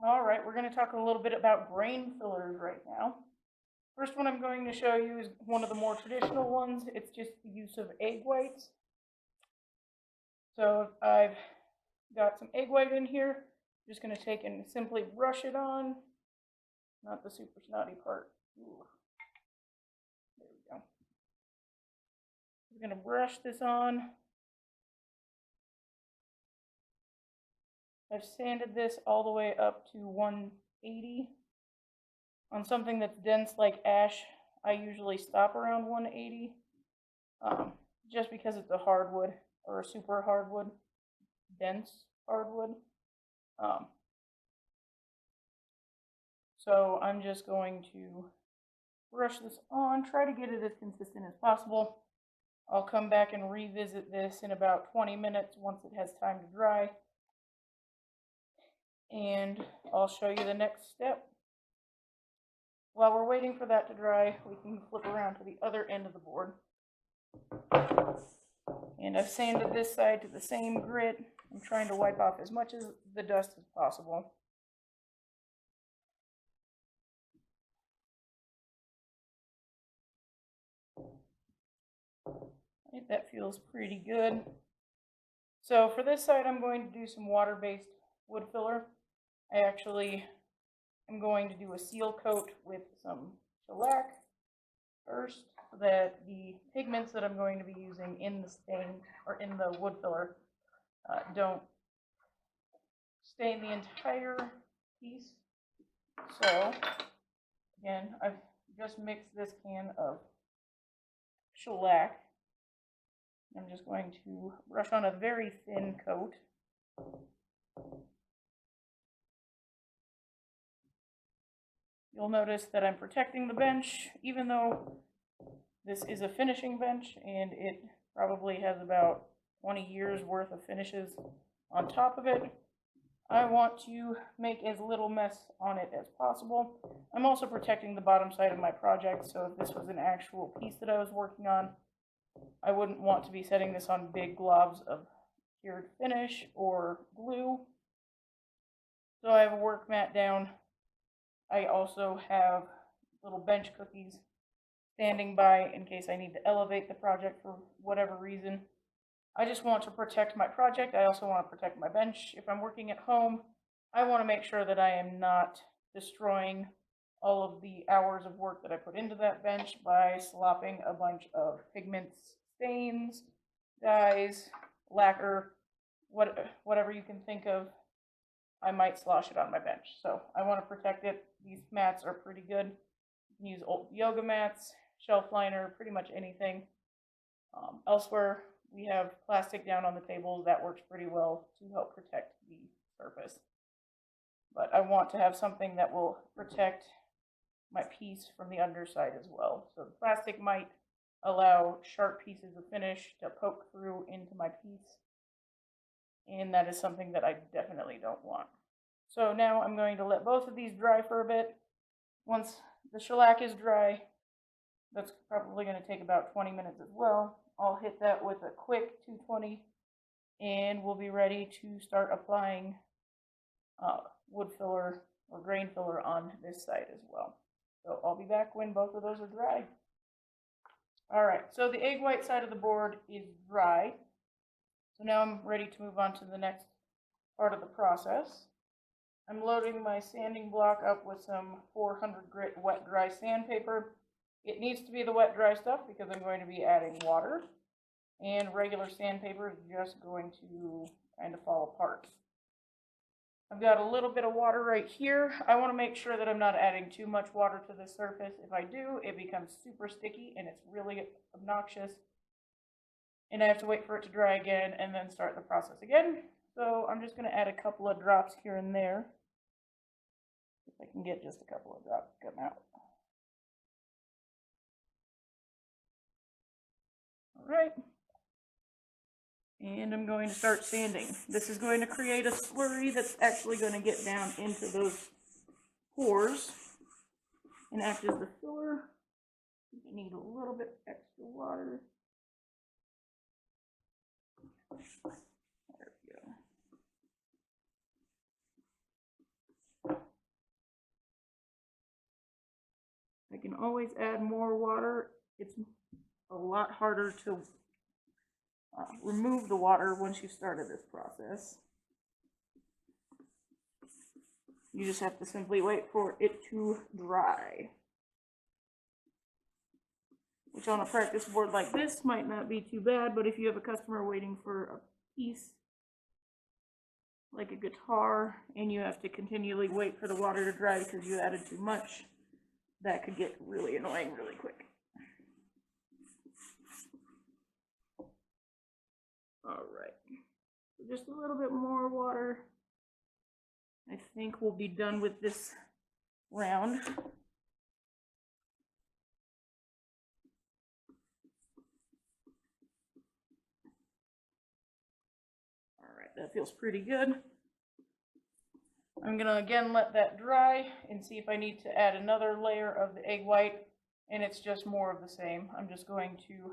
All right, we're going to talk a little bit about grain fillers right now. First one I'm going to show you is one of the more traditional ones. It's just the use of egg whites. So I've got some egg white in here. I'm just going to take and simply brush it on. Not the super snotty part. Ooh. There we go. I'm going to brush this on. I've sanded this all the way up to 180. On something that's dense like ash, I usually stop around 180, just because it's a hardwood or a super hardwood, dense hardwood. So I'm just going to brush this on, try to get it as consistent as possible. I'll come back and revisit this in about 20 minutes once it has time to dry. And I'll show you the next step. While we're waiting for that to dry, we can flip around to the other end of the board. And I've sanded this side to the same grit. I'm trying to wipe off as much of the dust as possible. Right, that feels pretty good. So for this side, I'm going to do some water-based wood filler. I actually am going to do a seal coat with some shellac first, so that the pigments that I'm going to be using in the stain or in the wood filler don't stain the entire piece. So again, I've just mixed this can of shellac. I'm just going to brush on a very thin coat. You'll notice that I'm protecting the bench, even though this is a finishing bench and it probably has about 20 years worth of finishes on top of it. I want to make as little mess on it as possible. I'm also protecting the bottom side of my project, so if this was an actual piece that I was working on, I wouldn't want to be setting this on big globs of cured finish or glue. So I have a work mat down. I also have little bench cookies standing by in case I need to elevate the project for whatever reason. I just want to protect my project. I also want to protect my bench. If I'm working at home, I want to make sure that I am not destroying all of the hours of work that I put into that bench by slopping a bunch of pigments, stains, dyes, lacquer, whatever you can think of. I might slosh it on my bench. So I want to protect it. These mats are pretty good. You can use old yoga mats, shelf liner, pretty much anything. Elsewhere, we have plastic down on the tables. That works pretty well to help protect the surface. But I want to have something that will protect my piece from the underside as well. So the plastic might allow sharp pieces of finish to poke through into my piece. And that is something that I definitely don't want. So now I'm going to let both of these dry for a bit. Once the shellac is dry, that's probably going to take about 20 minutes as well. I'll hit that with a quick 220 and we'll be ready to start applying wood filler or grain filler on this side as well. So I'll be back when both of those are dry. All right, so the egg white side of the board is dry. So now I'm ready to move on to the next part of the process. I'm loading my sanding block up with some 400 grit wet dry sandpaper. It needs to be the wet dry stuff because I'm going to be adding water, and regular sandpaper is just going to kind of fall apart. I've got a little bit of water right here. I want to make sure that I'm not adding too much water to the surface. If I do, it becomes super sticky and it's really obnoxious. And I have to wait for it to dry again and then start the process again. So I'm just going to add a couple of drops here and there. If I can get just a couple of drops to come out. All right. And I'm going to start sanding. This is going to create a slurry that's actually going to get down into those pores and act as the filler. You need a little bit extra water. There we go. can always add more water. It's a lot harder to remove the water once you started this process. You just have to simply wait for it to dry. Which on a practice board like this might not be too bad, but if you have a customer waiting for a piece, like a guitar, and you have to continually wait for the water to dry because you added too much, that could get really annoying really quick. Alright, so just a little bit more water. I think we'll be done with this round. Alright, that feels pretty good. I'm gonna again let that dry and see if I need to add another layer of the egg white, and it's just more of the same. I'm just going to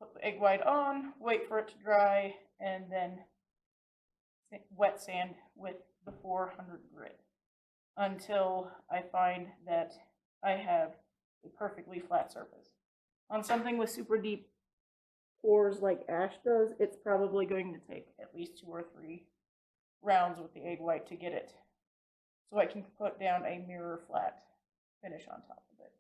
put the egg white on, wait for it to dry, and then wet sand with the 400 grit until I find that I have a perfectly flat surface. On something with super deep pores like ash does, it's probably going to take at least 2 or 3 rounds with the egg white to get it so I can put down a mirror flat finish on top of it.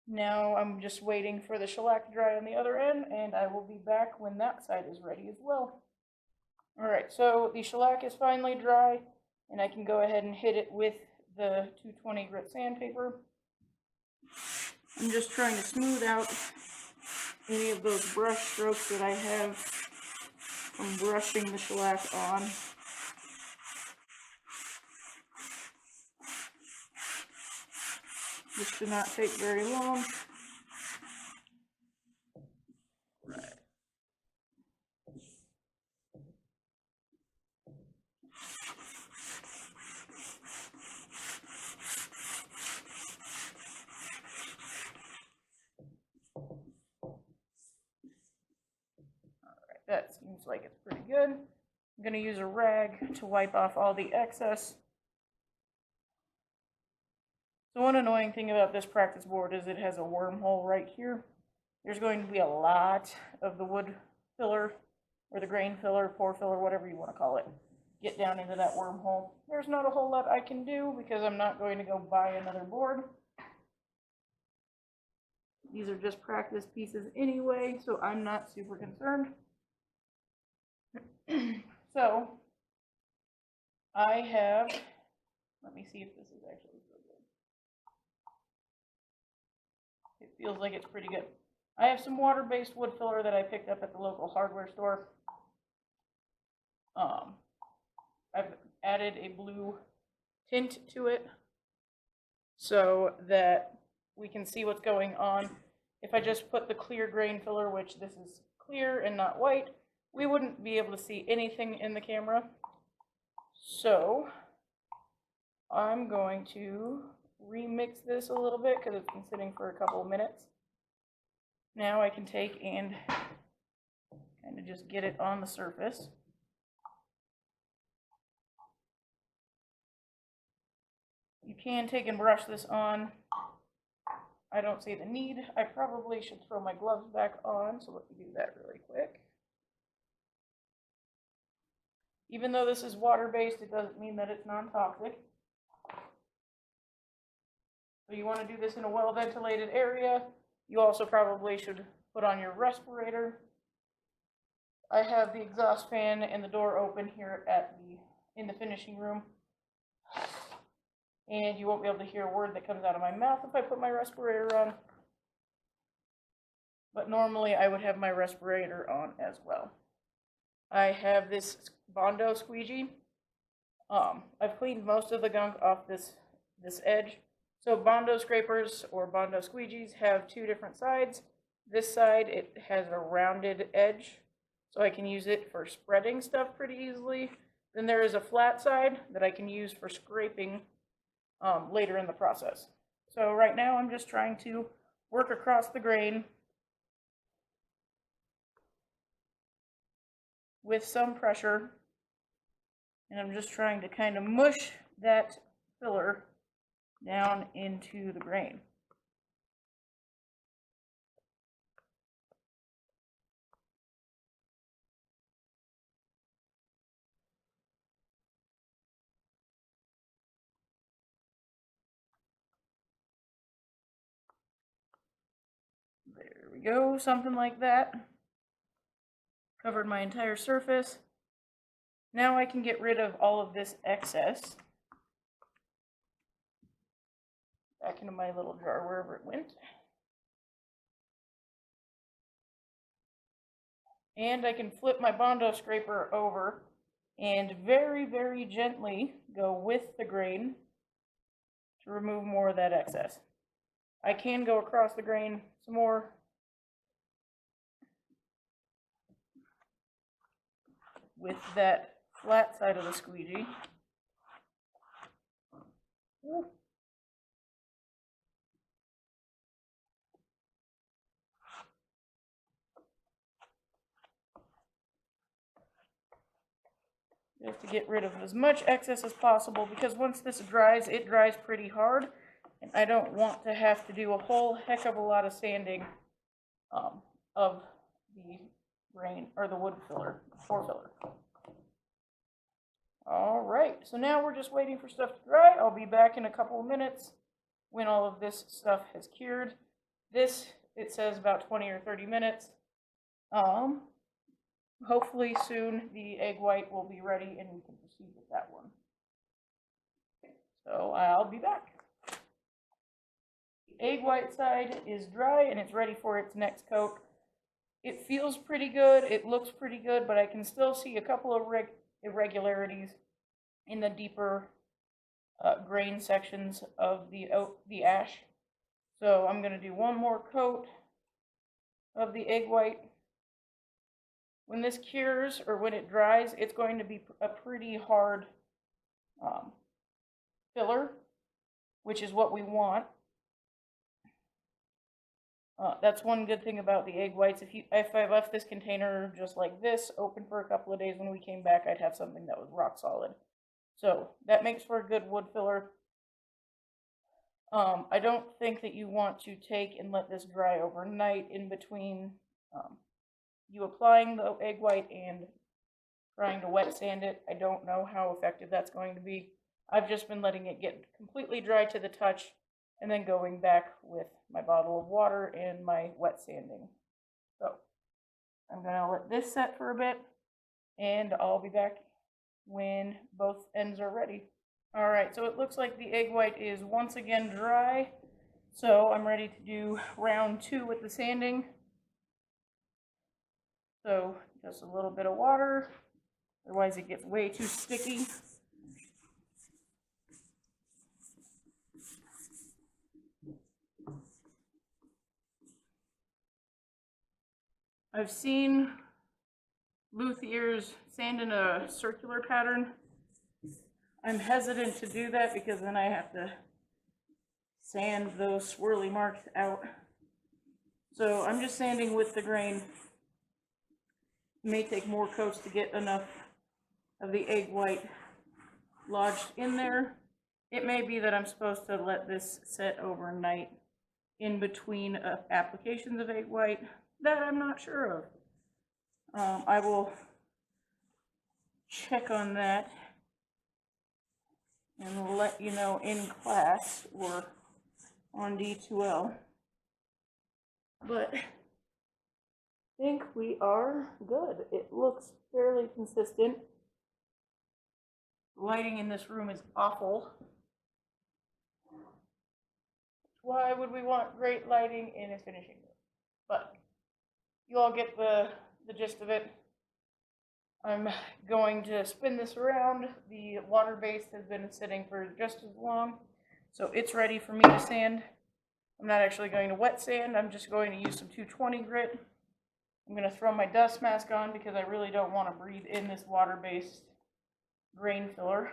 Now I'm just waiting for the shellac to dry on the other end, and I will be back when that side is ready as well. Alright, so the shellac is finally dry, and I can go ahead and hit it with the 220 grit sandpaper. I'm just trying to smooth out any of those brush strokes that I have from brushing the shellac on. This should not take very long. Right. Alright, that seems like it's pretty good. I'm going to use a rag to wipe off all the excess. So one annoying thing about this practice board is it has a wormhole right here. There's going to be a lot of the wood filler, or the grain filler, pore filler, whatever you want to call it, get down into that wormhole. There's not a whole lot I can do because I'm not going to go buy another board. These are just practice pieces anyway, so I'm not super concerned. So, I have, let me see if this is actually so good. It feels like it's pretty good. I have some water-based wood filler that I picked up at the local hardware store. I've added a blue tint to it so that we can see what's going on. If I just put the clear grain filler, which this is clear and not white, we wouldn't be able to see anything in the camera. So I'm going to remix this a little bit because it's been sitting for a couple of minutes. Now I can take and kind of just get it on the surface. You can take and brush this on. I don't see the need. I probably should throw my gloves back on, so let me do that really quick. Even though this is water-based, it doesn't mean that it's non-toxic. So you want to do this in a well-ventilated area. You also probably should put on your respirator. I have the exhaust fan and the door open here in the finishing room. And you won't be able to hear a word that comes out of my mouth if I put my respirator on. But normally I would have my respirator on as well. I have this Bondo squeegee. I've cleaned most of the gunk off this edge. So Bondo scrapers or Bondo squeegees have 2 different sides. This side, it has a rounded edge, so I can use it for spreading stuff pretty easily. Then there is a flat side that I can use for scraping later in the process. So right now I'm just trying to work across the grain with some pressure, and I'm just trying to kind of mush that filler down into the grain. There we go, something like that. Covered my entire surface. Now I can get rid of all of this excess. Back into my little jar wherever it went. And I can flip my Bondo scraper over and very, very gently go with the grain to remove more of that excess. I can go across the grain some more. With that flat side of the squeegee. Ooh. Just to get rid of as much excess as possible, because once this dries, it dries pretty hard, and I don't want to have to do a whole heck of a lot of sanding of the grain or the wood filler, pore filler. All right, so now we're just waiting for stuff to dry. I'll be back in a couple of minutes when all of this stuff has cured. This, it says about 20 or 30 minutes. Hopefully soon the egg white will be ready and we can proceed with that one. So I'll be back. The egg white side is dry and it's ready for its next coat. It feels pretty good, it looks pretty good, but I can still see a couple of irregularities in the deeper grain sections of the ash. So I'm going to do one more coat of the egg white. When this cures, or when it dries, it's going to be a pretty hard filler, which is what we want. That's one good thing about the egg whites. If I left this container just like this, open for a couple of days, when we came back, I'd have something that was rock solid. So that makes for a good wood filler. I don't think that you want to take and let this dry overnight in between you applying the egg white and trying to wet sand it. I don't know how effective that's going to be. I've just been letting it get completely dry to the touch and then going back with my bottle of water and my wet sanding. So I'm going to let this set for a bit and I'll be back when both ends are ready. Alright, so it looks like the egg white is once again dry. So I'm ready to do round 2 with the sanding. So just a little bit of water, otherwise it gets way too sticky. I've seen luthiers sand in a circular pattern. I'm hesitant to do that because then I have to sand those swirly marks out. So I'm just sanding with the grain. It may take more coats to get enough of the egg white lodged in there. It may be that I'm supposed to let this set overnight in between applications of egg white. That I'm not sure of. I will check on that and let you know in class or on D2L. But I think we are good. It looks fairly consistent. Lighting in this room is awful. Why would we want great lighting in a finishing room? But you all get the gist of it. I'm going to spin this around. The water base has been sitting for just as long, so it's ready for me to sand. I'm not actually going to wet sand. I'm just going to use some 220 grit. I'm going to throw my dust mask on because I really don't want to breathe in this water-based grain filler.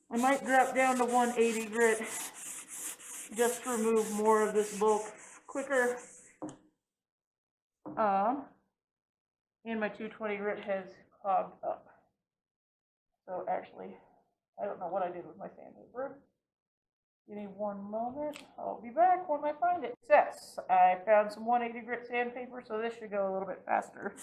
I might drop down to 180 grit just to remove more of this bulk quicker. and my 220 grit has clogged up. So actually, I don't know what I did with my sandpaper. Give me one moment. I'll be back when I find it. Success! I found some 180 grit sandpaper, so this should go a little bit faster.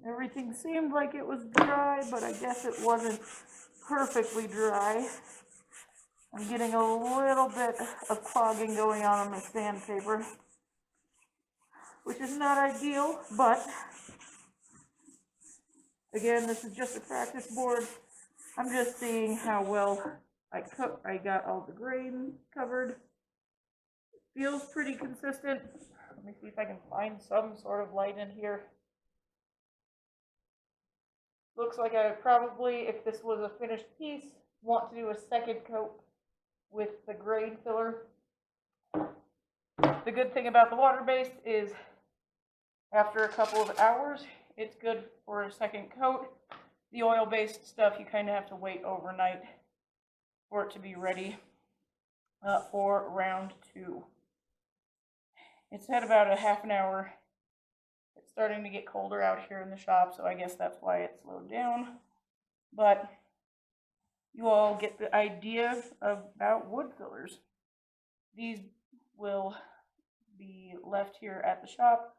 Everything seemed like it was dry, but I guess it wasn't perfectly dry. I'm getting a little bit of clogging going on my sandpaper, which is not ideal, but again, this is just a practice board. I'm just seeing how well I got all the grain covered. It feels pretty consistent. Let me see if I can find some sort of light in here. Looks like I would probably, if this was a finished piece, want to do a second coat with the grain filler. The good thing about the water-based is after a couple of hours, it's good for a second coat. The oil-based stuff, you kind of have to wait overnight for it to be ready for round 2. It's had about a half an hour. It's starting to get colder out here in the shop, so I guess that's why it slowed down. But you all get the idea about wood fillers. These will be left here at the shop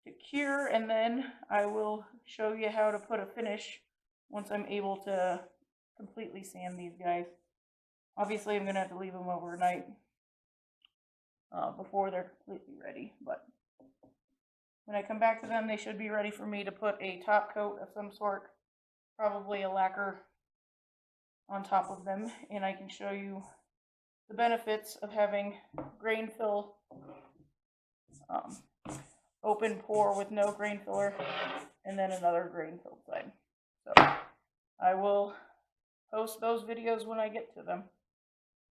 to cure, and then I will show you how to put a finish once I'm able to completely sand these guys. Obviously, I'm going to have to leave them overnight before they're completely ready, but when I come back to them, they should be ready for me to put a top coat of some sort, probably a lacquer on top of them, and I can show you the benefits of having grain fill, open pour with no grain filler, and then another grain filled side. So I will post those videos when I get to them.